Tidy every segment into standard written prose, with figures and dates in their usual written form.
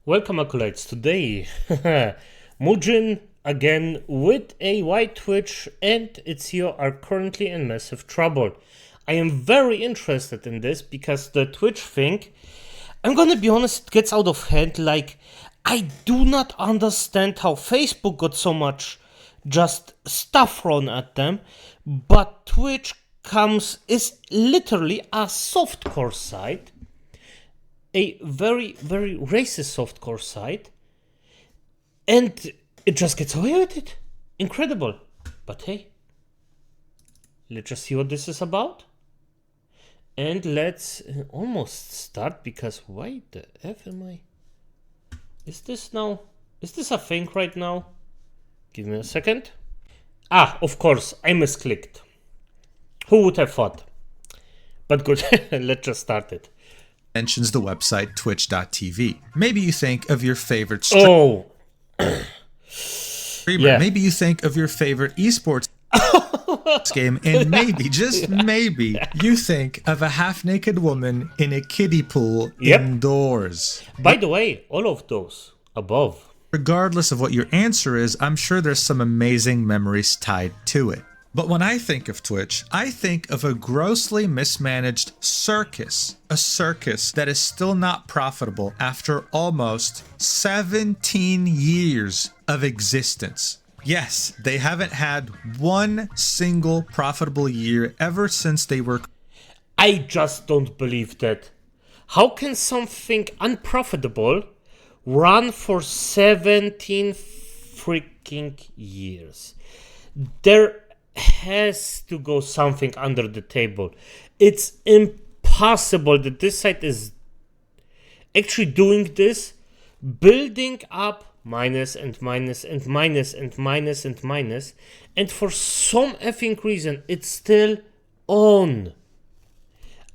Welcome, acolytes. Today, Mujin again with a white Twitch and its CEO are currently in massive trouble. I am very interested in this because the Twitch thing, I'm gonna be honest, it gets out of hand. Like, I do not understand how Facebook got so much just stuff thrown at them, but Twitch is literally a softcore site, a very, very racist softcore site, and it just gets away with it. Incredible. But hey, let's just see what this is about. And let's almost start, because why the F am I? Is this a thing right now? Give me a second. Ah, of course, I misclicked. Who would have thought? But good, let's just start it. Mentions the website twitch.tv. Maybe you think of your favorite streamer. Yeah. Maybe you think of your favorite esports game, and maybe, just maybe, you think of a half-naked woman in a kiddie pool indoors. By the way, all of those above. Regardless of what your answer is, I'm sure there's some amazing memories tied to it. But when I think of Twitch, I think of a grossly mismanaged circus. A circus that is still not profitable after almost 17 years of existence. Yes, they haven't had one single profitable year ever since they were... I just don't believe that. How can something unprofitable run for 17 freaking years? There has to go something under the table. It's impossible that this site is actually doing this, building up minus and minus and minus and minus and minus, and for some effing reason it's still on.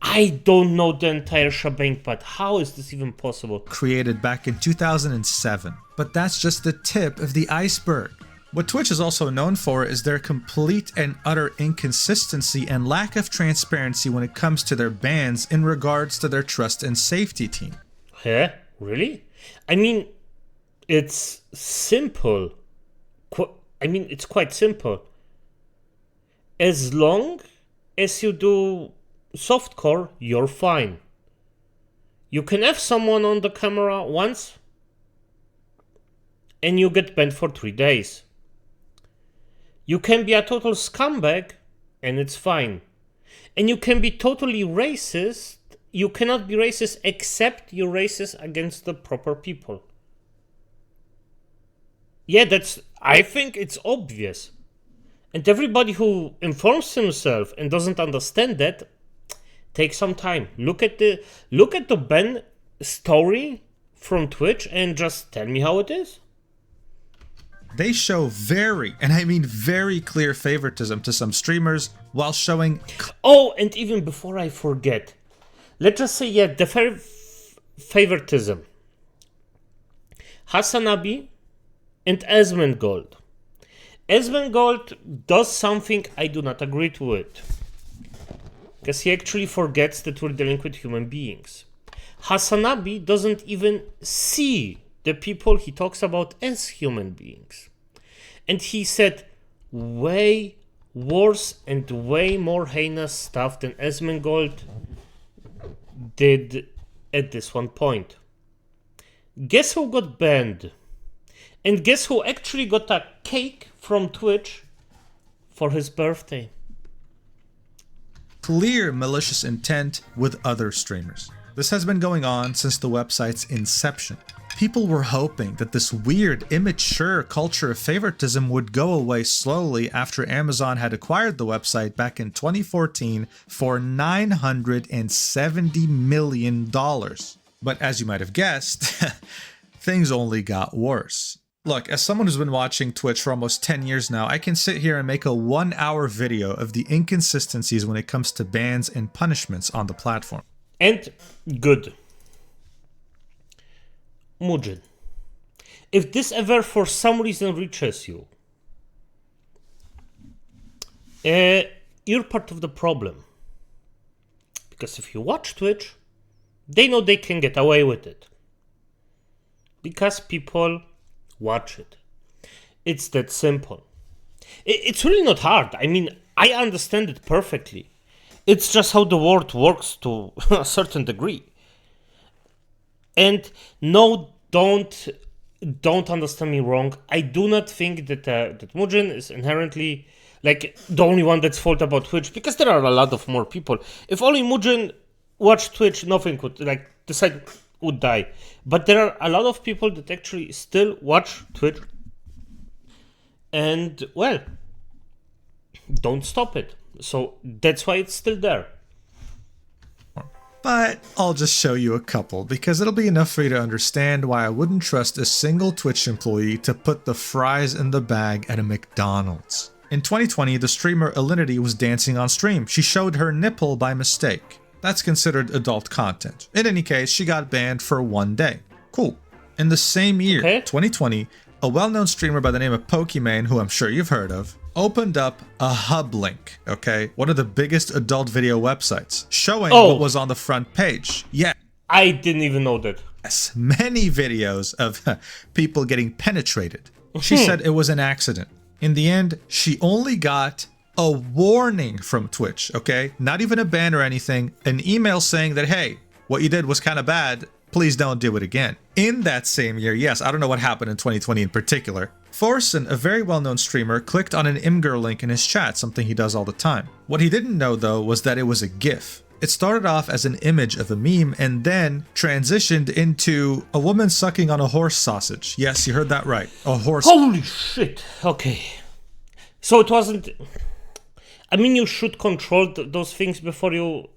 I don't know the entire shebang, but how is this even possible? Created back in 2007, but that's just the tip of the iceberg. What Twitch is also known for is their complete and utter inconsistency and lack of transparency when it comes to their bans in regards to their trust and safety team. Huh? Really? I mean, it's simple. It's quite simple. As long as you do softcore, you're fine. You can have someone on the camera once and you get banned for 3 days. You can be a total scumbag and it's fine. And you can be totally racist. You cannot be racist except you're racist against the proper people. Yeah, I think it's obvious. And everybody who informs himself and doesn't understand that, take some time. Look at the ban story from Twitch and just tell me how it is. They show very, and I mean very clear favoritism to some streamers while showing... Oh, and even before I forget, let's just say, the favoritism. Hasanabi and SmilingLich. SmilingLich does something I do not agree to it, because he actually forgets that we're dealing with human beings. Hasanabi doesn't even see the people he talks about as human beings. And he said way worse and way more heinous stuff than SmilingLich did at this one point. Guess who got banned? And guess who actually got a cake from Twitch for his birthday? Clear malicious intent with other streamers. This has been going on since the website's inception. People were hoping that this weird, immature culture of favoritism would go away slowly after Amazon had acquired the website back in 2014 for $970 million. But as you might have guessed, things only got worse. Look, as someone who's been watching Twitch for almost 10 years now, I can sit here and make a 1-hour video of the inconsistencies when it comes to bans and punishments on the platform. And good. Mujin, if this ever for some reason reaches you, you're part of the problem. Because if you watch Twitch, they know they can get away with it. Because people watch it. It's that simple. It's really not hard. I mean, I understand it perfectly. It's just how the world works to a certain degree. And no, don't understand me wrong. I do not think that Mujin is inherently like the only one that's fault about Twitch, because there are a lot of more people. If only Mujin watched Twitch, nothing would like the site would die. But there are a lot of people that actually still watch Twitch, and well, don't stop it. So that's why it's still there. But I'll just show you a couple, because it'll be enough for you to understand why I wouldn't trust a single Twitch employee to put the fries in the bag at a McDonald's. In 2020, the streamer Alinity was dancing on stream. She showed her nipple by mistake. That's considered adult content. In any case, she got banned for 1 day. Cool. In the same year, 2020, a well-known streamer by the name of Pokimane, who I'm sure you've heard of, opened up a hub link, okay? One of the biggest adult video websites, showing what was on the front page. Yeah. I didn't even know that. Yes, many videos of people getting penetrated. She said it was an accident. In the end, she only got a warning from Twitch, okay? Not even a ban or anything. An email saying that, hey, what you did was kind of bad. Please don't do it again. In that same year, yes, I don't know what happened in 2020 in particular, Thorson, a very well-known streamer, clicked on an Imgur link in his chat, something he does all the time. What he didn't know, though, was that it was a GIF. It started off as an image of a meme and then transitioned into a woman sucking on a horse sausage. Yes, you heard that right. A horse. Holy shit. Okay. So it wasn't... I mean, you should control those things before you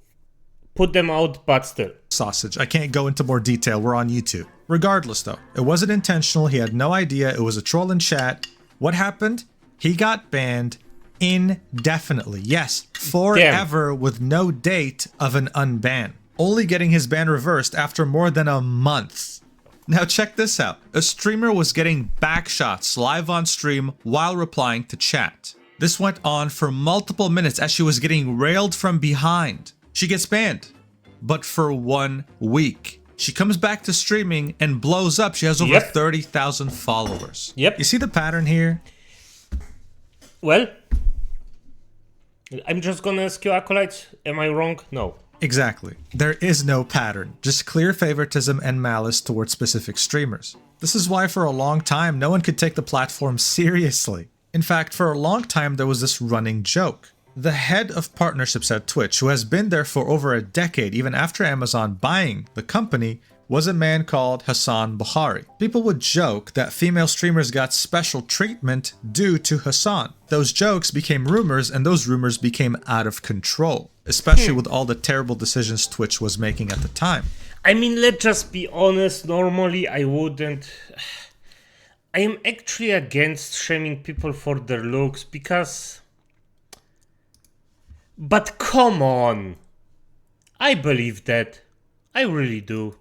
put them out, but still. Sausage. I can't go into more detail. We're on YouTube. Regardless, though, it wasn't intentional. He had no idea. It was a troll in chat. What happened? He got banned indefinitely. Yes, forever. Damn. With no date of an unban. Only getting his ban reversed after more than a month. Now check this out. A streamer was getting backshots live on stream while replying to chat. This went on for multiple minutes as she was getting railed from behind. She gets banned, but for 1 week. She comes back to streaming and blows up. She has over 30,000 followers. Yep. You see the pattern here? Well, I'm just gonna ask you, Acolyte, am I wrong? No. Exactly. There is no pattern, just clear favoritism and malice towards specific streamers. This is why for a long time, no one could take the platform seriously. In fact, for a long time, there was this running joke. The head of partnerships at Twitch, who has been there for over a decade, even after Amazon buying the company, was a man called Hassan Bukhari. People would joke that female streamers got special treatment due to Hassan. Those jokes became rumors, and those rumors became out of control, especially with all the terrible decisions Twitch was making at the time. I mean, let's just be honest. Normally, I wouldn't... I am actually against shaming people for their looks because... But come on. I believe that. I really do.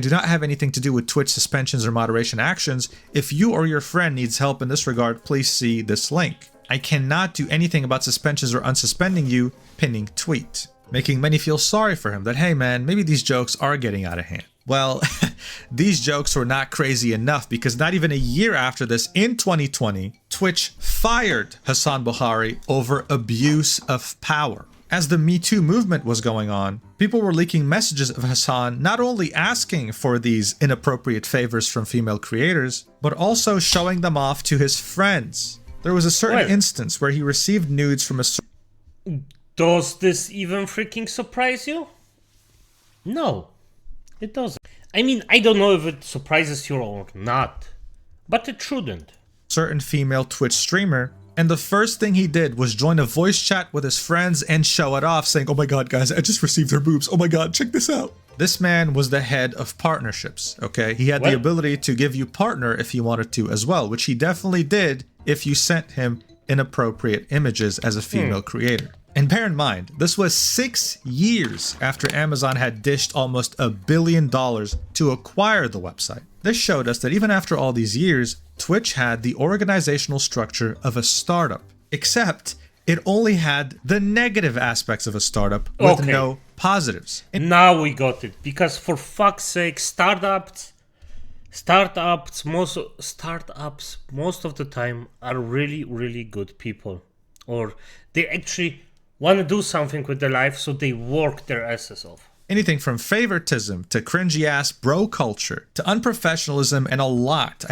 Do not have anything to do with Twitch suspensions or moderation actions. If you or your friend needs help in this regard, please see this link. I cannot do anything about suspensions or unsuspending you, pinning tweet. Making many feel sorry for him that, hey man, maybe these jokes are getting out of hand. Well, these jokes were not crazy enough because not even a year after this, in 2020, Twitch fired Hassan Bukhari over abuse of power. As the Me Too movement was going on, people were leaking messages of Hassan not only asking for these inappropriate favors from female creators, but also showing them off to his friends. There was a certain instance where he received nudes from a... Does this even freaking surprise you? No. It doesn't. I mean, I don't know if it surprises you or not, but it shouldn't. Certain female Twitch streamer, and the first thing he did was join a voice chat with his friends and show it off, saying, oh my god guys, I just received her boobs, oh my god, check this out. This man was the head of partnerships, okay? He had the ability to give you partner if he wanted to as well, which he definitely did if you sent him inappropriate images as a female creator. And bear in mind, this was 6 years after Amazon had dished almost $1 billion to acquire the website. This showed us that even after all these years, Twitch had the organizational structure of a startup, except it only had the negative aspects of a startup with no positives. Now we got it, because for fuck's sake, startups Startups most of the time are really, really good people, or they actually want to do something with their life, so they work their asses off. Anything from favoritism to cringy ass bro culture to unprofessionalism, and a lot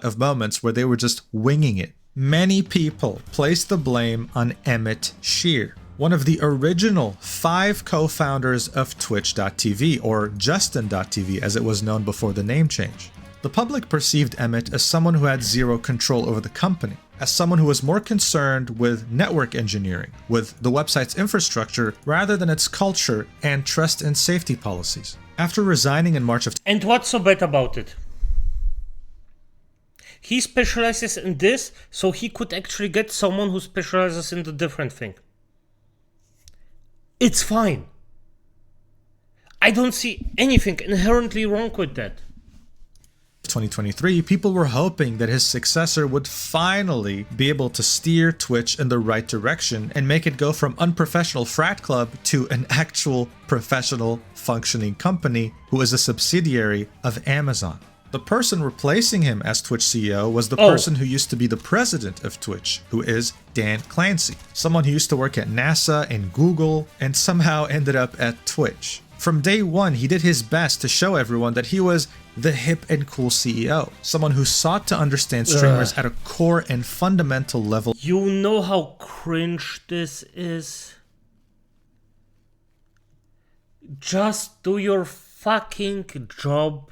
of moments where they were just winging it. Many people place the blame on Emmett Shear, one of the original 5 co-founders of Twitch.tv, or Justin.tv as it was known before the name change. The public perceived Emmett as someone who had zero control over the company, as someone who was more concerned with network engineering, with the website's infrastructure, rather than its culture and trust and safety policies. After resigning in March of... And what's so bad about it? He specializes in this, so he could actually get someone who specializes in the different thing. It's fine. I don't see anything inherently wrong with that. 2023, people were hoping that his successor would finally be able to steer Twitch in the right direction and make it go from unprofessional frat club to an actual professional functioning company who is a subsidiary of Amazon. The person replacing him as Twitch CEO was the person who used to be the president of Twitch, who is Dan Clancy, someone who used to work at NASA and Google and somehow ended up at Twitch. From day one, he did his best to show everyone that he was the hip and cool CEO, someone who sought to understand streamers at a core and fundamental level. You know how cringe this is? Just do your fucking job.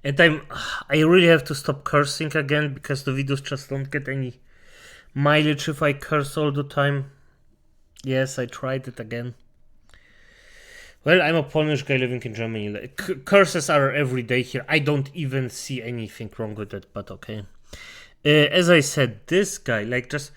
And I really have to stop cursing again, because the videos just don't get any mileage if I curse all the time. Yes, I tried it again. Well, I'm a Polish guy living in Germany. Curses are every day here. I don't even see anything wrong with it, but okay. As I said, this guy, just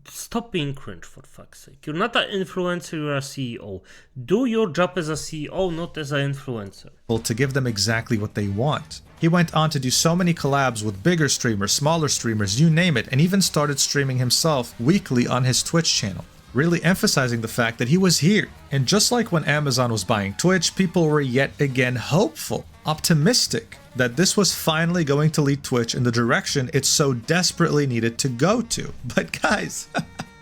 stop being cringe, for fuck's sake. You're not an influencer, you're a CEO. Do your job as a CEO, not as an influencer. To give them exactly what they want. He went on to do so many collabs with bigger streamers, smaller streamers, you name it, and even started streaming himself weekly on his Twitch channel, really emphasizing the fact that he was here. And just like when Amazon was buying Twitch, people were yet again hopeful, optimistic that this was finally going to lead Twitch in the direction it so desperately needed to go to. But guys,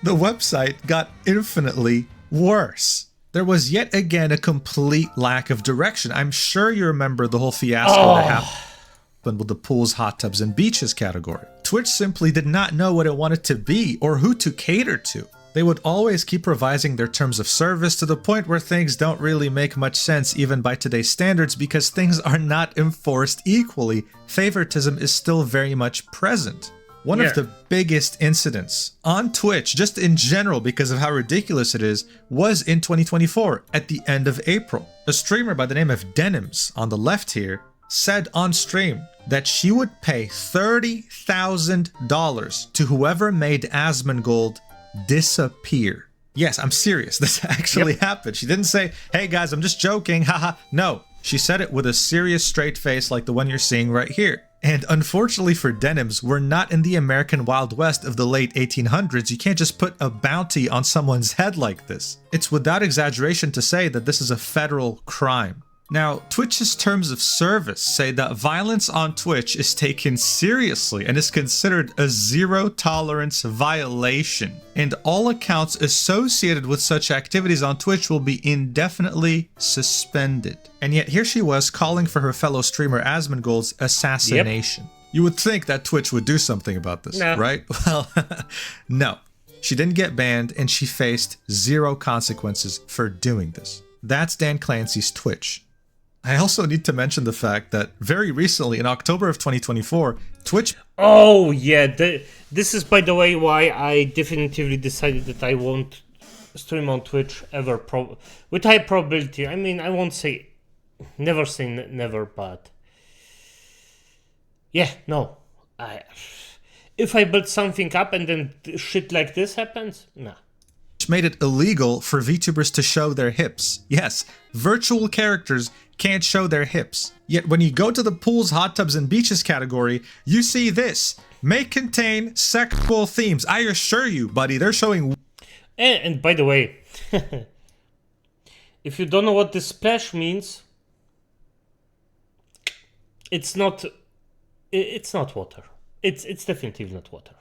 the website got infinitely worse. There was yet again a complete lack of direction. I'm sure you remember the whole fiasco that happened with the pools, hot tubs, and beaches category. Twitch simply did not know what it wanted to be or who to cater to. They would always keep revising their terms of service to the point where things don't really make much sense even by today's standards, because things are not enforced equally. Favoritism is still very much present. One of the biggest incidents on Twitch, just in general because of how ridiculous it is, was in 2024 at the end of April. A streamer by the name of Denims on the left here said on stream that she would pay $30,000 to whoever made Asmongold disappear. Yes, I'm serious. This actually happened. She didn't say, hey guys, I'm just joking, haha. No, she said it with a serious straight face like the one you're seeing right here. And unfortunately for Denims, we're not in the American Wild West of the late 1800s. You can't just put a bounty on someone's head like this. It's without exaggeration to say that this is a federal crime. Now, Twitch's terms of service say that violence on Twitch is taken seriously and is considered a zero-tolerance violation, and all accounts associated with such activities on Twitch will be indefinitely suspended. And yet here she was calling for her fellow streamer Asmongold's assassination. You would think that Twitch would do something about this, right? Well, no. She didn't get banned, and she faced zero consequences for doing this. That's Dan Clancy's Twitch. I also need to mention the fact that very recently, in October of 2024, Twitch... Oh, yeah. This is, by the way, why I definitively decided that I won't stream on Twitch ever. With high probability. I mean, I won't say... Never say never, but... Yeah, no. If I build something up and then shit like this happens, nah. Made it illegal for VTubers to show their hips. Yes, virtual characters can't show their hips. Yet when you go to the pools, hot tubs, and beaches category, you see this. May contain sexual themes. I assure you, buddy, they're showing... And by the way, if you don't know what this splash means, It's not. It's not water. It's definitely not water.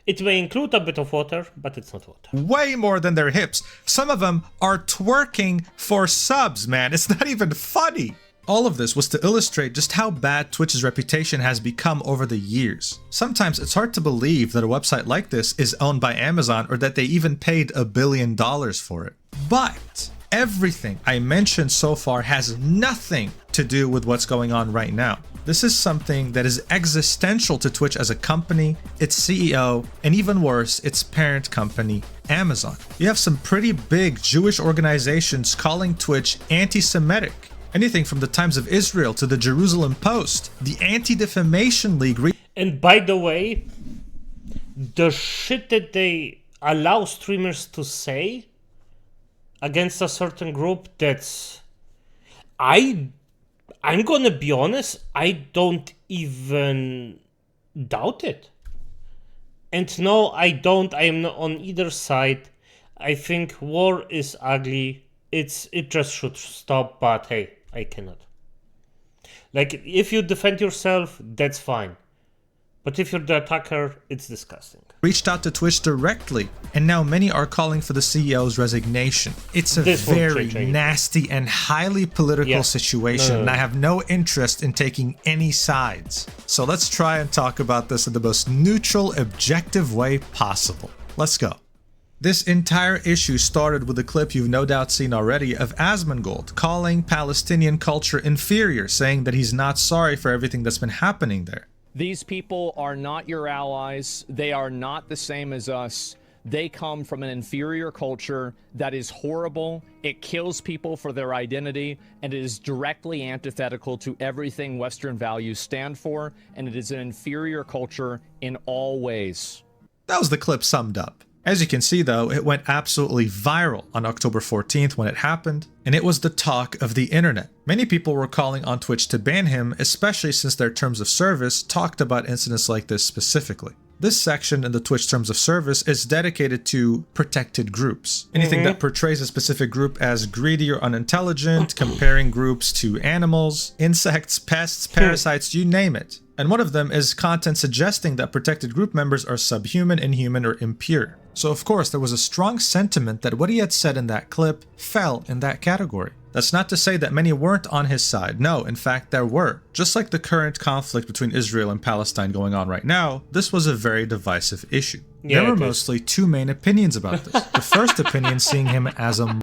It may include a bit of water, but it's not water. Way more than their hips. Some of them are twerking for subs, man. It's not even funny. All of this was to illustrate just how bad Twitch's reputation has become over the years. Sometimes it's hard to believe that a website like this is owned by Amazon or that they even paid $1 billion for it. But everything I mentioned so far has nothing to do with what's going on right now. This is something that is existential to Twitch as a company, its CEO, and even worse, its parent company, Amazon. You have some pretty big Jewish organizations calling Twitch anti-Semitic. Anything from the Times of Israel to the Jerusalem Post, the Anti-Defamation League. And by the way, the shit that they allow streamers to say against a certain group, that's... I'm gonna be honest, I don't even doubt it. And no, I don't. I am not on either side. I think war is ugly. It just should stop, but hey, I cannot. Like, if you defend yourself, that's fine. But if you're the attacker, it's disgusting. Reached out to Twitch directly, and now many are calling for the CEO's resignation. It's a very nasty and highly political situation, and I have no interest in taking any sides. So let's try and talk about this in the most neutral, objective way possible. Let's go. This entire issue started with a clip you've no doubt seen already of Asmongold calling Palestinian culture inferior, saying that he's not sorry for everything that's been happening there. These people are not your allies. They are not the same as us. They come from an inferior culture that is horrible. It kills people for their identity, and it is directly antithetical to everything Western values stand for, and it is an inferior culture in all ways. That was the clip summed up. As you can see though, it went absolutely viral on October 14th when it happened, and it was the talk of the internet. Many people were calling on Twitch to ban him, especially since their terms of service talked about incidents like this specifically. This section in the Twitch terms of service is dedicated to protected groups. Anything that portrays a specific group as greedy or unintelligent, comparing groups to animals, insects, pests, parasites, you name it. And one of them is content suggesting that protected group members are subhuman, inhuman, or impure. So of course there was a strong sentiment that what he had said in that clip fell in that category. That's not to say that many weren't on his side. No, in fact there were. Just like the current conflict between Israel and Palestine going on right now, this was a very divisive issue. There were mostly two main opinions about this. The first opinion seeing him as a...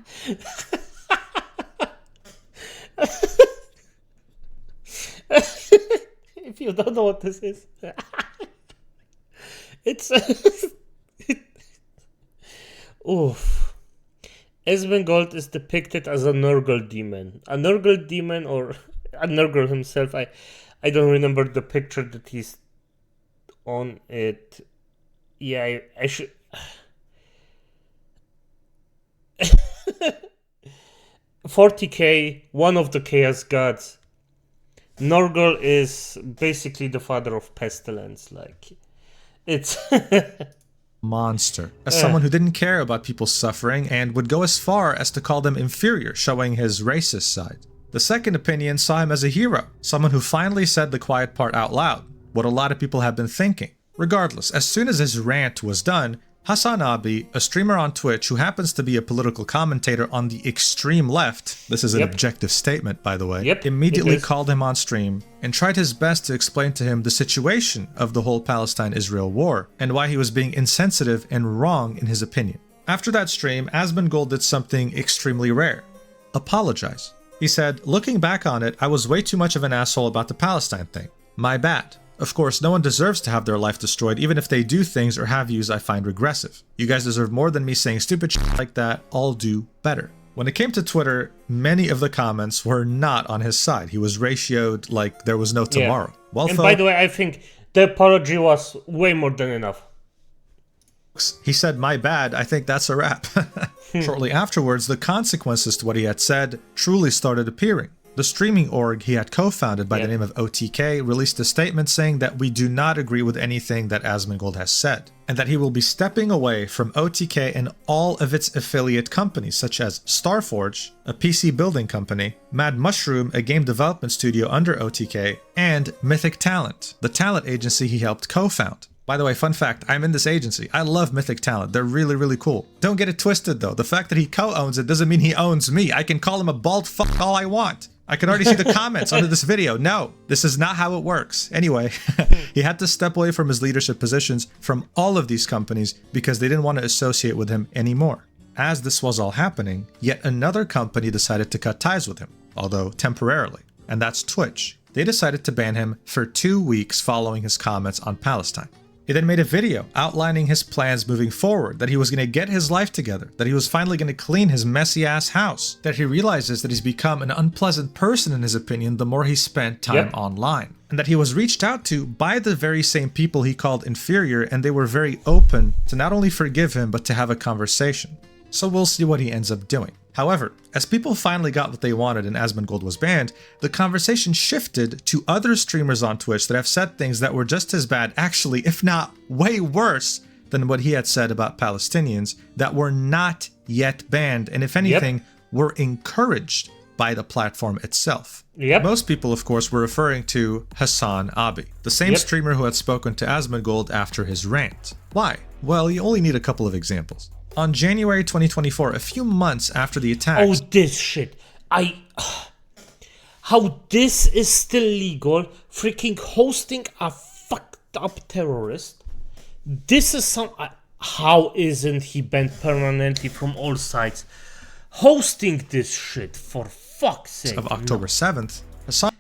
If you don't know what this is, it's oof. Asmongold is depicted as a Nurgle demon. A Nurgle demon, or a Nurgle himself. I don't remember the picture that he's on it. Yeah, I should... 40k, one of the Chaos Gods. Nurgle is basically the father of pestilence. Like, it's... monster. As someone who didn't care about people's suffering and would go as far as to call them inferior, showing his racist side. The second opinion saw him as a hero, someone who finally said the quiet part out loud, what a lot of people have been thinking. Regardless, as soon as his rant was done, Hassan Abi, a streamer on Twitch who happens to be a political commentator on the extreme left, this is an objective statement by the way, immediately called him on stream and tried his best to explain to him the situation of the whole Palestine-Israel war and why he was being insensitive and wrong in his opinion. After that stream, Asmongold did something extremely rare. Apologize. He said, looking back on it, I was way too much of an asshole about the Palestine thing. My bad. Of course, no one deserves to have their life destroyed, even if they do things or have views I find regressive. You guys deserve more than me saying stupid shit like that. I'll do better. When it came to Twitter, many of the comments were not on his side. He was ratioed like there was no tomorrow. Well, and by the way, I think the apology was way more than enough. He said, my bad, I think that's a wrap. Shortly afterwards, the consequences to what he had said truly started appearing. The streaming org he had co-founded by the name of OTK released a statement saying that we do not agree with anything that Asmongold has said, and that he will be stepping away from OTK and all of its affiliate companies such as Starforge, a PC building company, Mad Mushroom, a game development studio under OTK, and Mythic Talent, the talent agency he helped co-found. By the way, fun fact, I'm in this agency. I love Mythic Talent. They're really, really cool. Don't get it twisted though. The fact that he co-owns it doesn't mean he owns me. I can call him a bald fuck all I want. I can already see the comments under this video. No, this is not how it works. Anyway, he had to step away from his leadership positions from all of these companies because they didn't want to associate with him anymore. As this was all happening, yet another company decided to cut ties with him, although temporarily, and that's Twitch. They decided to ban him for 2 weeks following his comments on Palestine. He then made a video outlining his plans moving forward, that he was going to get his life together, that he was finally going to clean his messy ass house, that he realizes that he's become an unpleasant person in his opinion the more he spent time online, and that he was reached out to by the very same people he called inferior, and they were very open to not only forgive him but to have a conversation. So we'll see what he ends up doing. However, as people finally got what they wanted and Asmongold was banned, the conversation shifted to other streamers on Twitch that have said things that were just as bad, actually, if not way worse, than what he had said about Palestinians that were not yet banned, and if anything, were encouraged by the platform itself. Most people, of course, were referring to Hassan Abi, the same streamer who had spoken to Asmongold after his rant. Why? Well, you only need a couple of examples. On January 2024, a few months after the attacks... Oh, this shit. How this is still legal, freaking hosting a fucked up terrorist. This is some... how isn't he banned permanently from all sides? Hosting this shit, for fuck's sake. Of October 7th, Hassan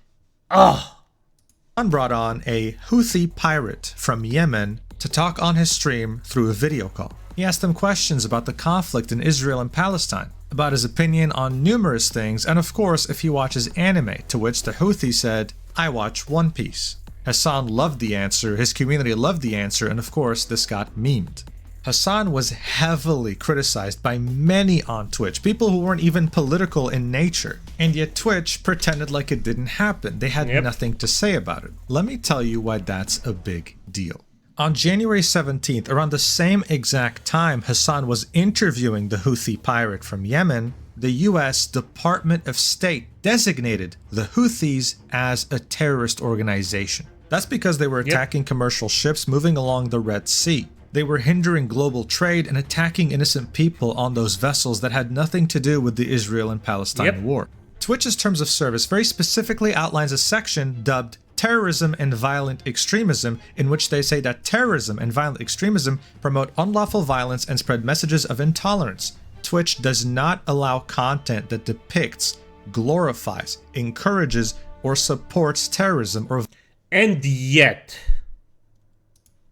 brought on a Houthi pirate from Yemen to talk on his stream through a video call. He asked him questions about the conflict in Israel and Palestine, about his opinion on numerous things, and of course if he watches anime, to which the Houthi said, "I watch One Piece." Hassan loved the answer, his community loved the answer, and of course this got memed. Hassan was heavily criticized by many on Twitch, people who weren't even political in nature, and yet Twitch pretended like it didn't happen. They had nothing to say about it. Let me tell you why that's a big deal. On January 17th, around the same exact time Hassan was interviewing the Houthi pirate from Yemen, the US Department of State designated the Houthis as a terrorist organization. That's because they were attacking commercial ships moving along the Red Sea. They were hindering global trade and attacking innocent people on those vessels that had nothing to do with the Israel and Palestine war. Twitch's terms of service very specifically outlines a section dubbed Terrorism and Violent Extremism, in which they say that terrorism and violent extremism promote unlawful violence and spread messages of intolerance. Twitch does not allow content that depicts, glorifies, encourages, or supports terrorism or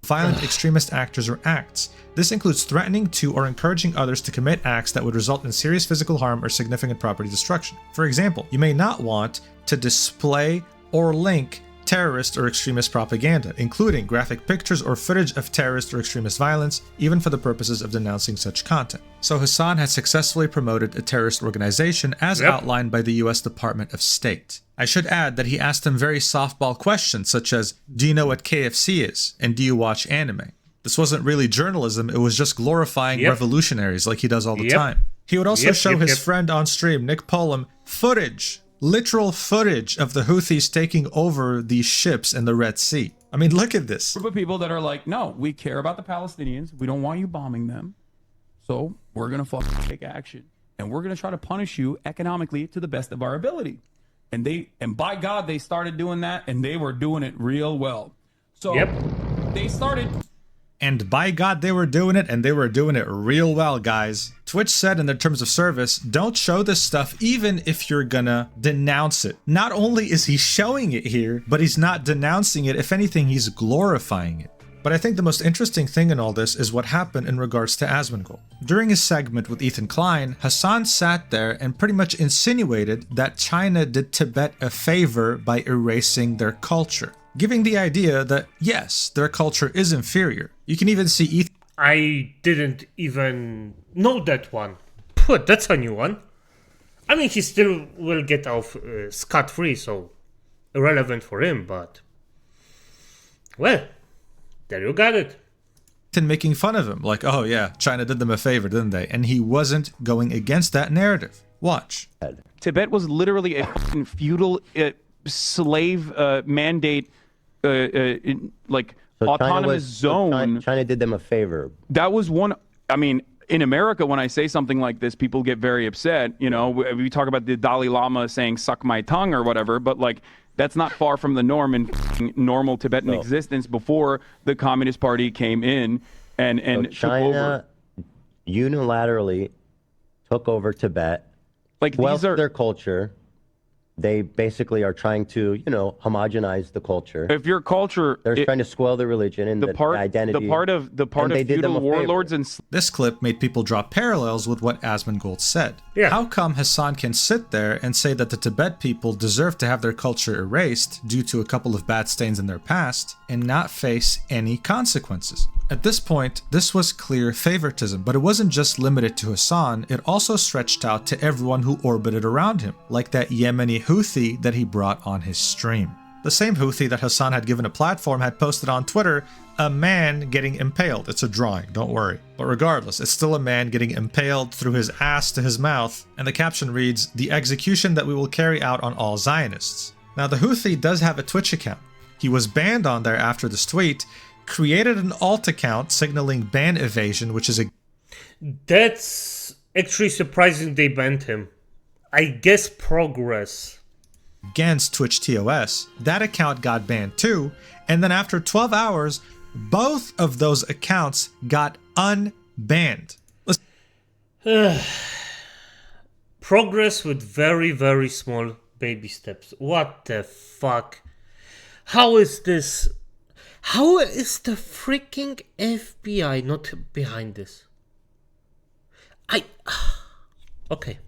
violent extremist actors or acts. This includes threatening to or encouraging others to commit acts that would result in serious physical harm or significant property destruction. For example, you may not want to display or link terrorist or extremist propaganda, including graphic pictures or footage of terrorist or extremist violence, even for the purposes of denouncing such content. So Hassan had successfully promoted a terrorist organization as outlined by the US Department of State. I should add that he asked them very softball questions such as, do you know what KFC is? And do you watch anime? This wasn't really journalism, it was just glorifying revolutionaries like he does all the time. He would also show his friend on stream, Nick Polam, footage, literal footage of the Houthis taking over these ships in the Red Sea. I mean, look at this. Group of people that are like, no, we care about the Palestinians. We don't want you bombing them. So we're going to fucking take action. And we're going to try to punish you economically to the best of our ability. And by God, they started doing that, and they were doing it real well. So they started... And by God, they were doing it, and they were doing it real well, guys. Twitch said in their terms of service, don't show this stuff even if you're gonna denounce it. Not only is he showing it here, but he's not denouncing it. If anything, he's glorifying it. But I think the most interesting thing in all this is what happened in regards to Asmongold. During his segment with Ethan Klein, Hassan sat there and pretty much insinuated that China did Tibet a favor by erasing their culture, giving the idea that, yes, their culture is inferior. You can even see Ethan... I didn't even know that one. That's a new one. I mean, he still will get off scot-free, so irrelevant for him, but... Well, there you got it. And making fun of him, like, oh yeah, China did them a favor, didn't they? And he wasn't going against that narrative. Watch. Tibet was literally a fucking feudal slave mandate, like So autonomous zone. China did them a favor. That was one. I mean, in America, when I say something like this, people get very upset. You know, we talk about the Dalai Lama saying "suck my tongue" or whatever, but like that's not far from the norm in normal Tibetan existence before the Communist Party came in and So took China over. unilaterally took over Tibet, Like squelched these are. their culture. They basically are trying to, homogenize the culture. If your culture, They're trying to squelch the religion and the identity. the part of and they did them feudal a favor. warlords and This clip made people draw parallels with what Asmongold said. Yeah. How come Hassan can sit there and say that the Tibet people deserve to have their culture erased due to a couple of bad stains in their past and not face any consequences? At this point, this was clear favoritism, but it wasn't just limited to Hassan, it also stretched out to everyone who orbited around him, like that Yemeni Houthi that he brought on his stream. The same Houthi that Hassan had given a platform had posted on Twitter a man getting impaled. It's a drawing, don't worry. But regardless, it's still a man getting impaled through his ass to his mouth, and the caption reads, "The execution that we will carry out on all Zionists." Now the Houthi does have a Twitch account. He was banned on there after this tweet, created an alt account signaling ban evasion, which is That's actually surprising they banned him. I guess progress. against Twitch TOS. That account got banned too, and then after 12 hours, both of those accounts got unbanned. Progress with very, very small baby steps. What the fuck? How is this? How is the freaking FBI not behind this? Okay.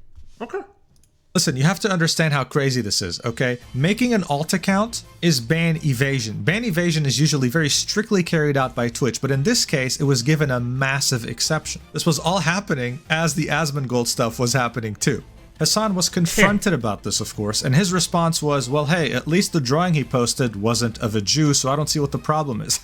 Listen, you have to understand how crazy this is, okay? Making an alt account is ban evasion. Ban evasion is usually very strictly carried out by Twitch, but in this case, it was given a massive exception. This was all happening as the Asmongold stuff was happening too. Hassan was confronted about this, of course, and his response was, well, hey, at least the drawing he posted wasn't of a Jew, so I don't see what the problem is.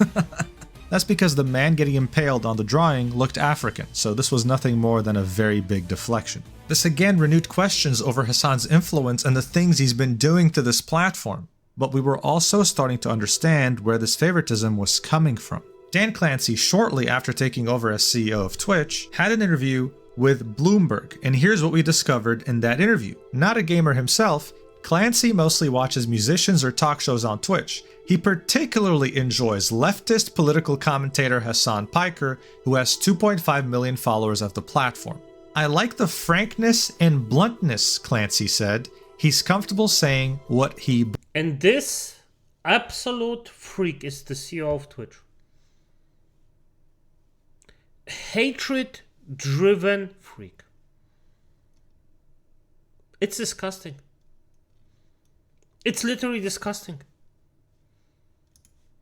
That's because the man getting impaled on the drawing looked African, so this was nothing more than a very big deflection. This again renewed questions over Hassan's influence and the things he's been doing to this platform, but we were also starting to understand where this favoritism was coming from. Dan Clancy, shortly after taking over as CEO of Twitch, had an interview with Bloomberg, and here's what we discovered in that interview. Not a gamer himself, Clancy mostly watches musicians or talk shows on Twitch. He particularly enjoys leftist political commentator Hassan Piker, who has 2.5 million followers of the platform. I like the frankness and bluntness, Clancy said. He's comfortable saying what he... And this absolute freak is the CEO of Twitch. Hatred-driven freak. It's disgusting. It's literally disgusting.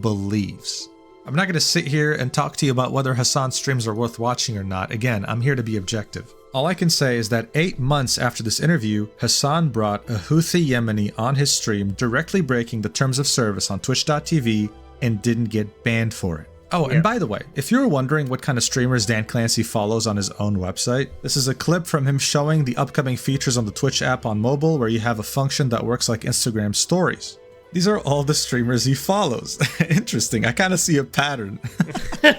believes. I'm not going to sit here and talk to you about whether Hassan's streams are worth watching or not. Again, I'm here to be objective. All I can say is that 8 months after this interview, Hassan brought a Houthi Yemeni on his stream, directly breaking the terms of service on twitch.tv, and didn't get banned for it. Oh, and by the way, if you're wondering what kind of streamers Dan Clancy follows on his own website, this is a clip from him showing the upcoming features on the Twitch app on mobile, where you have a function that works like Instagram stories. These are all the streamers he follows. Interesting, I kind of see a pattern.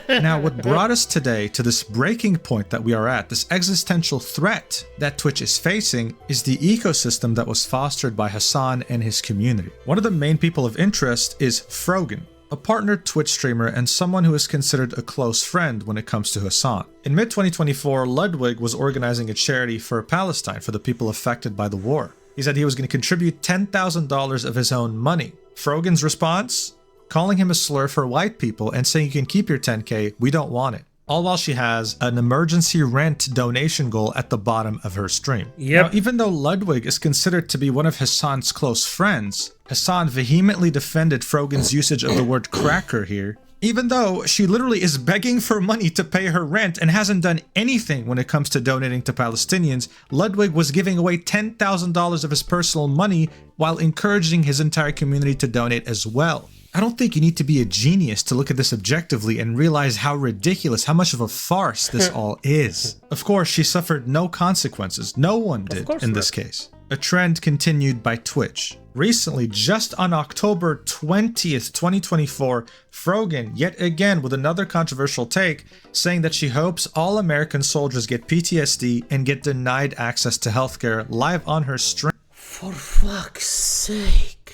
Now, what brought us today to this breaking point that we are at, this existential threat that Twitch is facing, is the ecosystem that was fostered by Hassan and his community. One of the main people of interest is Frogan, a partner Twitch streamer and someone who is considered a close friend when it comes to Hassan. In mid-2024, Ludwig was organizing a charity for Palestine, for the people affected by the war. He said he was going to contribute $10,000 of his own money. Frogan's response? Calling him a slur for white people and saying you can keep your 10K, we don't want it. All while she has an emergency rent donation goal at the bottom of her stream. Yep. Now, even though Ludwig is considered to be one of Hassan's close friends, Hassan vehemently defended Frogan's usage of the word cracker here Even though she literally is begging for money to pay her rent and hasn't done anything when it comes to donating to Palestinians, Ludwig was giving away $10,000 of his personal money while encouraging his entire community to donate as well. I don't think you need to be a genius to look at this objectively and realize how ridiculous, how much of a farce this all is. Of course, she suffered no consequences. No one did in this case. A trend continued by Twitch. Recently, just on October 20th, 2024, Frogan, yet again with another controversial take, saying that she hopes all American soldiers get PTSD and get denied access to healthcare live on her stream. For fuck's sake.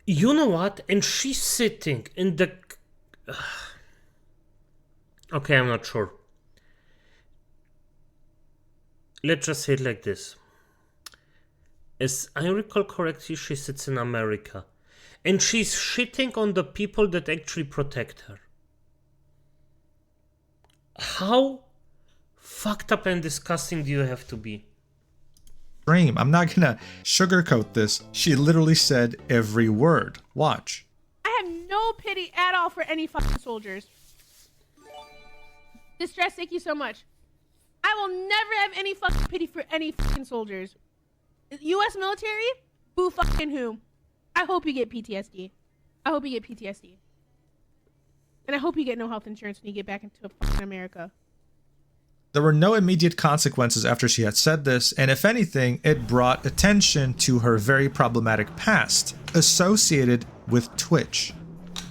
You know what? And she's sitting in the... Okay, I'm not sure. Let's just say it like this. As I recall correctly, she sits in America. And she's shitting on the people that actually protect her. How fucked up and disgusting do you have to be? I'm not gonna sugarcoat this. She literally said every word. Watch. I have no pity at all for any fucking soldiers. Distress, thank you so much. I will never have any fucking pity for any fucking soldiers. U.S. military? Boo fucking who? I hope you get PTSD. I hope you get PTSD. And I hope you get no health insurance when you get back into fucking America. There were no immediate consequences after she had said this, and if anything, it brought attention to her very problematic past associated with Twitch.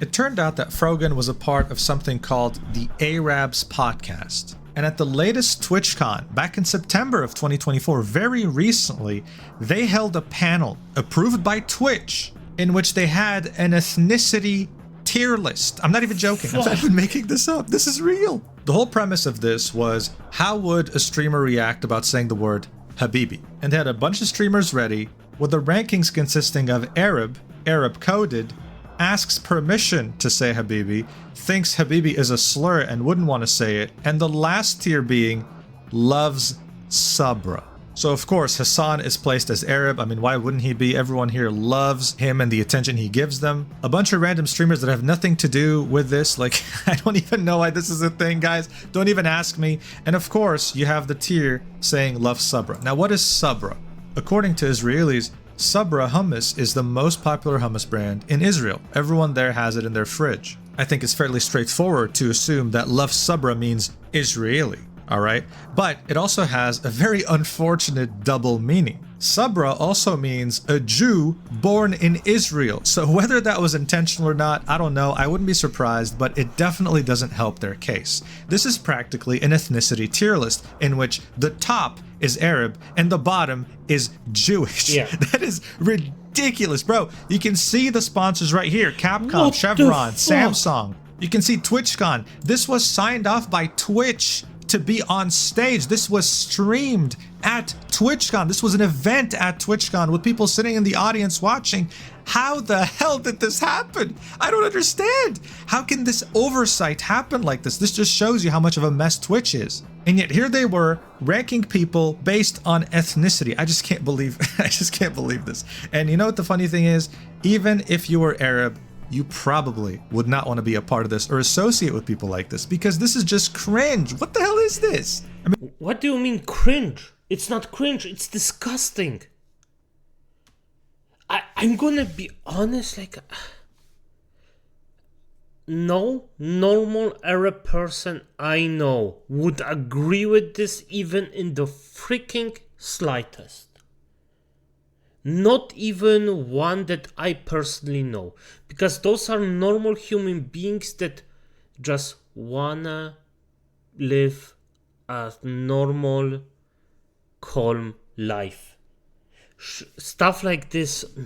It turned out that Frogan was a part of something called the Arabs podcast. And at the latest TwitchCon, back in September of 2024, very recently, they held a panel approved by Twitch in which they had an ethnicity tier list. I'm not even joking. I'm not even making this up. This is real. The whole premise of this was, how would a streamer react about saying the word Habibi? And they had a bunch of streamers ready with the rankings consisting of Arab coded, asks permission to say Habibi, thinks Habibi is a slur and wouldn't want to say it, and the last tier being loves Sabra. So of course Hassan is placed as Arab. I mean, why wouldn't he be? Everyone here loves him and the attention he gives them. A bunch of random streamers that have nothing to do with this, like I don't even know why this is a thing, guys. Don't even ask me. And of course you have the tier saying love Sabra. Now what is Sabra? According to Israelis, Sabra hummus is the most popular hummus brand in Israel. Everyone there has it in their fridge. I think it's fairly straightforward to assume that love Sabra means Israeli, alright? But it also has a very unfortunate double meaning. Sabra also means a Jew born in Israel. So whether that was intentional or not, I don't know. I wouldn't be surprised, but it definitely doesn't help their case. This is practically an ethnicity tier list in which the top is Arab and the bottom is Jewish. Yeah. That is ridiculous, bro. You can see the sponsors right here. Capcom, Chevron, Samsung. You can see TwitchCon. This was signed off by Twitch to be on stage. This was streamed at TwitchCon. This was an event at TwitchCon with people sitting in the audience watching. How the hell did this happen? I don't understand. How can this oversight happen like this? This just shows you how much of a mess Twitch is. And yet here they were ranking people based on ethnicity. I just can't believe this. And you know what the funny thing is? Even if you were Arab, you probably would not want to be a part of this or associate with people like this because this is just cringe. What the hell is this? I mean, what do you mean cringe? It's not cringe, it's disgusting. I'm gonna be honest, like, no normal Arab person I know would agree with this even in the freaking slightest. Not even one that I personally know. Because those are normal human beings that just wanna live a normal, calm life. Stuff like this, no.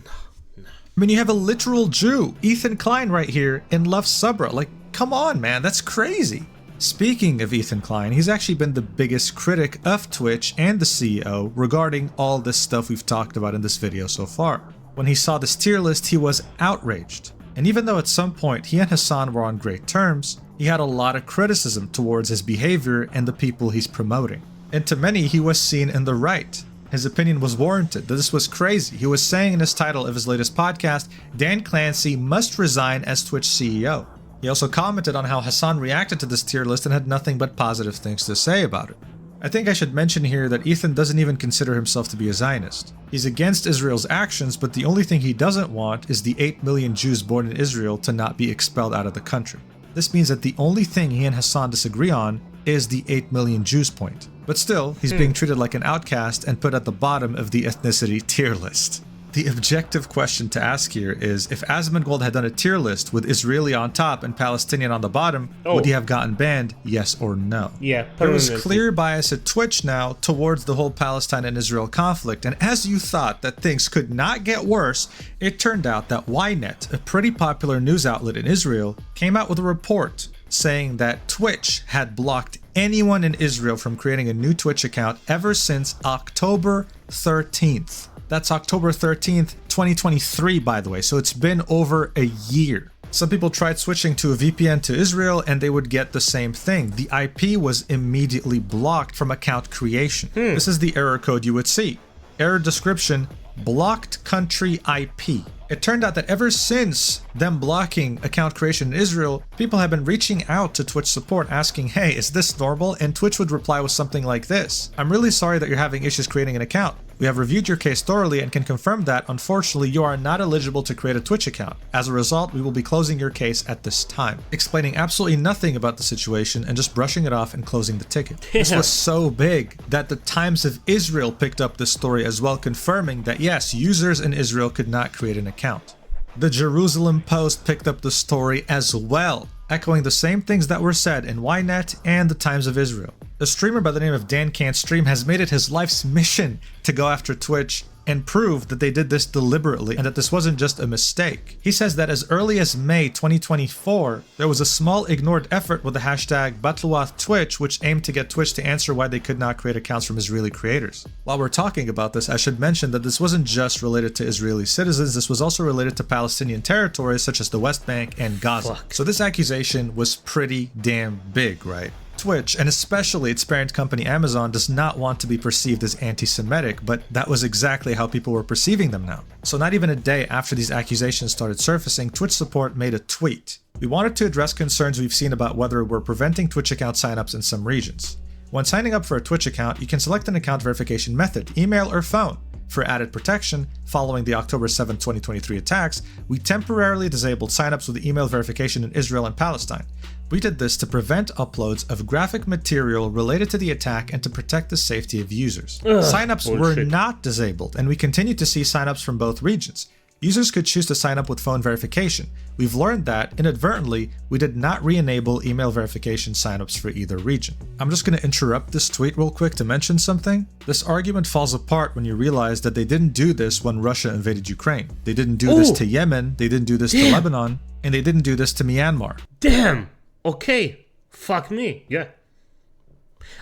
I mean, you have a literal Jew, Ethan Klein right here, in Love Sabra. Like, come on, man, that's crazy. Speaking of Ethan Klein, he's actually been the biggest critic of Twitch and the CEO regarding all this stuff we've talked about in this video so far. When he saw this tier list, he was outraged. And even though at some point he and Hassan were on great terms, he had a lot of criticism towards his behavior and the people he's promoting. And to many, he was seen in the right. His opinion was warranted, that this was crazy. He was saying in his title of his latest podcast, Dan Clancy must resign as Twitch CEO. He also commented on how Hassan reacted to this tier list and had nothing but positive things to say about it. I think I should mention here that Ethan doesn't even consider himself to be a Zionist. He's against Israel's actions, but the only thing he doesn't want is the 8 million Jews born in Israel to not be expelled out of the country. This means that the only thing he and Hassan disagree on is the 8 million Jews point. But still, he's being treated like an outcast and put at the bottom of the ethnicity tier list. The objective question to ask here is, if Asmongold had done a tier list with Israeli on top and Palestinian on the bottom, would he have gotten banned, yes or no? Yeah, there was permanently. clear bias at Twitch now towards the whole Palestine and Israel conflict, and as you thought that things could not get worse, it turned out that Ynet, a pretty popular news outlet in Israel, came out with a report saying that Twitch had blocked anyone in Israel from creating a new Twitch account ever since October 13th. That's October 13th, 2023, by the way, so it's been over a year. Some people tried switching to a VPN to Israel and they would get the same thing. The IP was immediately blocked from account creation. This is the error code you would see. Error description, blocked country IP. It turned out that ever since them blocking account creation in Israel, people have been reaching out to Twitch support asking, hey, is this normal? And Twitch would reply with something like this: I'm really sorry that you're having issues creating an account. We have reviewed your case thoroughly and can confirm that, unfortunately, you are not eligible to create a Twitch account. As a result, we will be closing your case at this time. Explaining absolutely nothing about the situation and just brushing it off and closing the ticket. This was so big that the Times of Israel picked up this story as well, confirming that yes, users in Israel could not create an account. The Jerusalem Post picked up the story as well, echoing the same things that were said in Ynet and the Times of Israel. A streamer by the name of Dan Can't Stream has made it his life's mission to go after Twitch and prove that they did this deliberately and that this wasn't just a mistake. He says that as early as May 2024, there was a small ignored effort with the hashtag #BatluathTwitch, which aimed to get Twitch to answer why they could not create accounts from Israeli creators. While we're talking about this, I should mention that this wasn't just related to Israeli citizens, this was also related to Palestinian territories such as the West Bank and Gaza. So this accusation was pretty damn big, right? Twitch, and especially its parent company Amazon, does not want to be perceived as anti-Semitic, but that was exactly how people were perceiving them now. So not even a day after these accusations started surfacing, Twitch support made a tweet. We wanted to address concerns we've seen about whether we're preventing Twitch account signups in some regions. When signing up for a Twitch account, you can select an account verification method, email or phone. For added protection, following the October 7, 2023 attacks, we temporarily disabled signups with email verification in Israel and Palestine. We did this to prevent uploads of graphic material related to the attack and to protect the safety of users. Signups were not disabled, and we continue to see signups from both regions. Users could choose to sign up with phone verification. We've learned that, inadvertently, we did not re-enable email verification signups for either region. I'm just going to interrupt this tweet real quick to mention something. This argument falls apart when you realize that they didn't do this when Russia invaded Ukraine. They didn't do this to Yemen, they didn't do this to Lebanon, and they didn't do this to Myanmar. Damn! Okay. Fuck me. Yeah.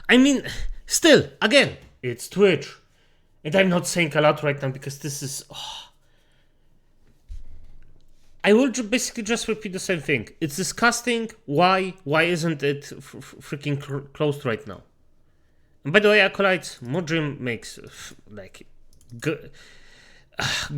I mean, still, again, it's Twitch. And I'm not saying a lot right now because this is... I will basically just repeat the same thing. It's disgusting. Why? Why isn't it freaking closed right now? And by the way, Acolyte, Mujin makes like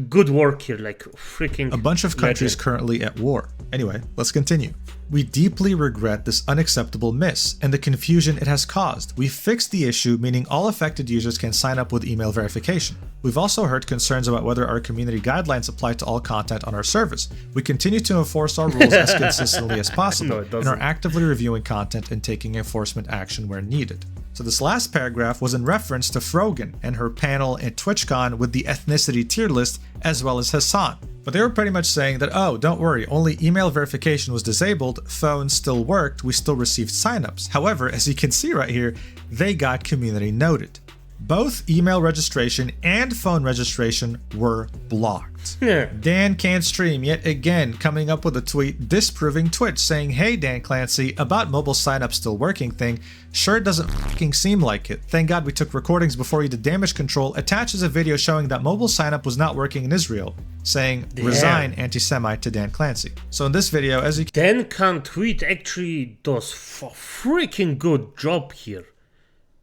good work here, like freaking a bunch of countries legend. Currently at war. Anyway, let's continue. We deeply regret this unacceptable miss and the confusion it has caused. We've fixed the issue, meaning all affected users can sign up with email verification. We've also heard concerns about whether our community guidelines apply to all content on our service. We continue to enforce our rules as consistently as possible No, it and doesn't. are actively reviewing content and taking enforcement action where needed. So this last paragraph was in reference to Frogan and her panel at TwitchCon with the ethnicity tier list, as well as Hassan. But they were pretty much saying that, oh, don't worry, only email verification was disabled, phone still worked, we still received signups. However, as you can see right here, they got community noted. Both email registration and phone registration were blocked. Yeah. Dan Can't Stream yet again coming up with a tweet disproving Twitch, saying, hey Dan Clancy, about mobile signup still working thing, sure doesn't fucking seem like it. Thank God we took recordings before you did damage control, attaches a video showing that mobile signup was not working in Israel, saying, resign anti-Semite to Dan Clancy. So in this video, as you Dan Can't Tweet actually does a freaking good job here.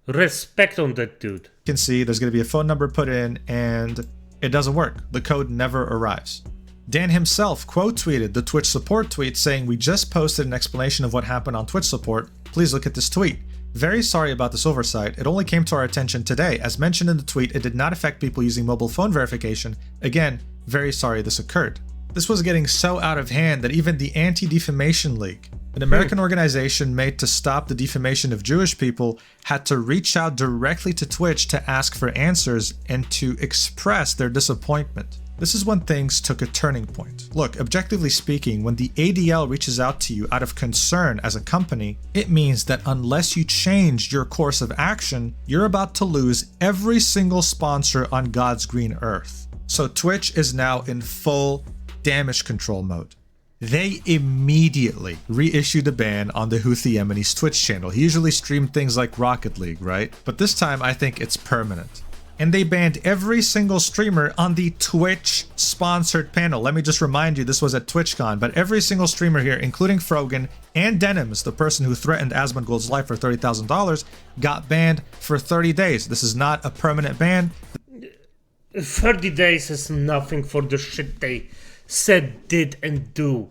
Respect on that dude. can see, there's going to be a phone number put in and it doesn't work. The code never arrives. Dan himself quote-tweeted the Twitch support tweet saying, "We just posted an explanation of what happened on Twitch support. Please look at this tweet. Very sorry about this oversight. It only came to our attention today. As mentioned in the tweet, it did not affect people using mobile phone verification. Again, very sorry this occurred." This was getting so out of hand that even the Anti-Defamation League, an American organization made to stop the defamation of Jewish people, had to reach out directly to Twitch to ask for answers and to express their disappointment. This is when things took a turning point. Look, objectively speaking, when the ADL reaches out to you out of concern as a company, it means that unless you change your course of action, you're about to lose every single sponsor on God's green earth. So Twitch is now in full damage control mode. They immediately reissued a ban on the Houthi Yemeni's Twitch channel. He usually streamed things like Rocket League, right? But this time I think it's permanent. And they banned every single streamer on the Twitch sponsored panel. Let me just remind you, this was at TwitchCon, but every single streamer here, including Frogan and Denims, the person who threatened Asmongold's life for $30,000, got banned for 30 days. This is not a permanent ban. 30 days is nothing for the shit they said, did, and do.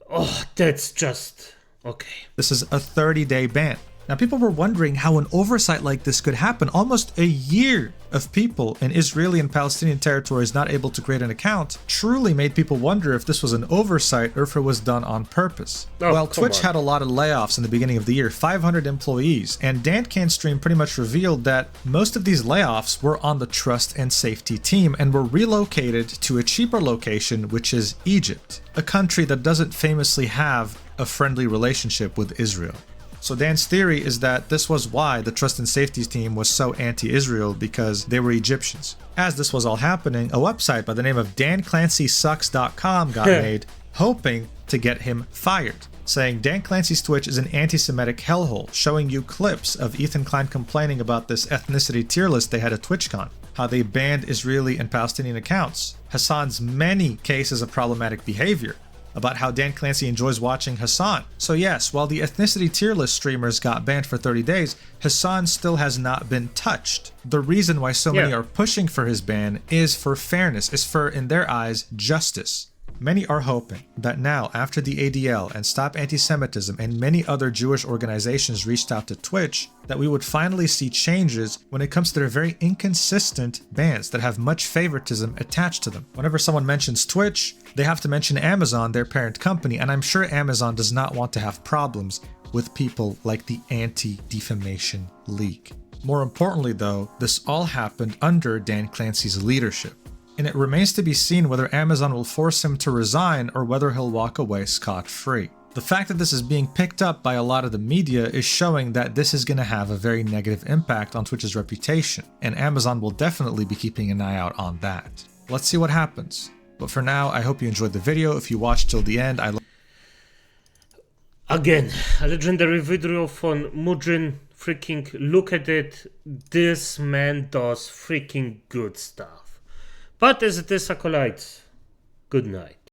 Oh, that's just... okay. This is a 30-day ban. Now, people were wondering how an oversight like this could happen. Almost a year of people in Israeli and Palestinian territories not able to create an account truly made people wonder if this was an oversight or if it was done on purpose. Well, Twitch had a lot of layoffs in the beginning of the year, 500 employees, and Dan Can's stream pretty much revealed that most of these layoffs were on the trust and safety team and were relocated to a cheaper location, which is Egypt, a country that doesn't famously have a friendly relationship with Israel. So Dan's theory is that this was why the Trust and Safety team was so anti-Israel, because they were Egyptians. As this was all happening, a website by the name of DanClancySucks.com got made, hoping to get him fired, saying Dan Clancy's Twitch is an anti-Semitic hellhole, showing you clips of Ethan Klein complaining about this ethnicity tier list they had at TwitchCon, how they banned Israeli and Palestinian accounts, Hassan's many cases of problematic behavior, about how Dan Clancy enjoys watching Hassan. So yes, while the ethnicity tier list streamers got banned for 30 days, Hassan still has not been touched. The reason why so many are pushing for his ban is for fairness, is for, in their eyes, justice. Many are hoping that now, after the ADL and Stop Anti-Semitism and many other Jewish organizations reached out to Twitch, that we would finally see changes when it comes to their very inconsistent bans that have much favoritism attached to them. Whenever someone mentions Twitch, they have to mention Amazon, their parent company, and I'm sure Amazon does not want to have problems with people like the Anti-Defamation League. More importantly though, this all happened under Dan Clancy's leadership, and it remains to be seen whether Amazon will force him to resign or whether he'll walk away scot-free. The fact that this is being picked up by a lot of the media is showing that this is going to have a very negative impact on Twitch's reputation, and Amazon will definitely be keeping an eye out on that. Let's see what happens. But for now, I hope you enjoyed the video. If you watched till the end, Again, a legendary video from Mujin. Freaking look at it. This man does freaking good stuff. But as it is, acolytes, good night.